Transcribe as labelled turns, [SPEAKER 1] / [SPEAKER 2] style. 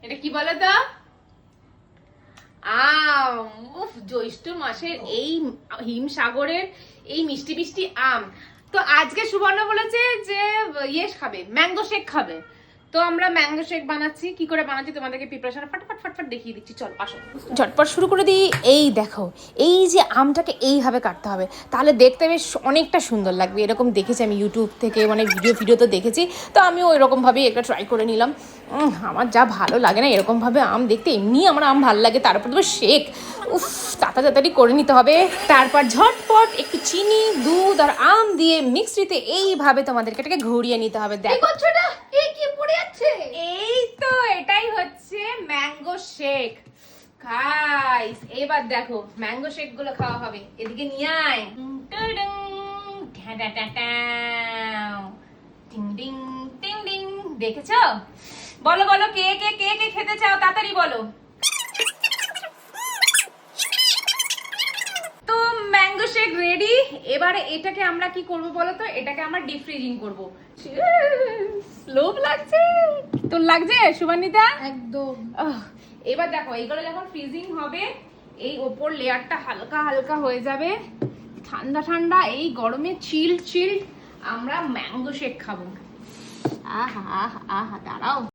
[SPEAKER 1] এটা কি বলে তো? আম। উফ, জ্যৈষ্ঠ মাসের এই হিমসাগরের এই মিষ্টি মিষ্টি আম। তো আজকে সুবর্ণ বলেছে যে ইয়ে খাবে, ম্যাঙ্গো শেক খাবে। তো আমরা ম্যাঙ্গো শেক বানাচ্ছি। কি করে বানাচ্ছি তোমাদেরকে প্রিপারেশন ফটফট ফটফট দেখিয়ে দিচ্ছি। চল আসো, ঝটপট শুরু করে দিই। এই দেখো, এই যে আমটাকে এইভাবে কাটতে হবে, তাহলে দেখতে বেশ অনেকটা সুন্দর লাগবে। এরকম দেখেছি আমি ইউটিউব থেকে, মানে ভিডিও তো দেখেছি। তো আমিও এরকমভাবেই একটা ট্রাই করে নিলাম। আমার যা ভালো লাগে না এরকমভাবে আম দেখতে, এমনি আমার আম ভালো লাগে, তারপর তো শেক, উফ, তাড়াতাড়ি করে নিতে হবে। তারপর ঝটপট একটু চিনি, দুধ আর আম দিয়ে মিক্সিতে এইভাবে তোমাদেরকে এটাকে ঘুরিয়ে নিতে হবে। দেখো কি পড়ে যাচ্ছে, এই তো এটাই হচ্ছে ম্যাঙ্গো শেক। গাইস এবার দেখো ম্যাঙ্গো শেক গুলো খাওয়া হবে। এদিকে নিয়ে আয়। টিং টিং টিং টিং। দেখেছো? বলো বলো, কে কে কে কে খেতে চাও, তাড়াতাড়ি বলো। তো ম্যাঙ্গো শেক রেডি। এবারে এটাকে আমরা কি করব বলো তো? এটাকে আমরা ডিপ ফ্রিজিং করব। লোভ লাগছে? তোর লাগছে সুবানিতা?
[SPEAKER 2] একদম।
[SPEAKER 1] এবার দেখো এইগুলো যখন ফ্রিজিং হবে, এই ওপর লেয়ারটা হালকা হালকা হয়ে যাবে, ঠান্ডা ঠান্ডা এই গরমে চিল চিল আমরা ম্যাঙ্গো শেক খাবো। আহা আহা আহা, দাঁড়াও।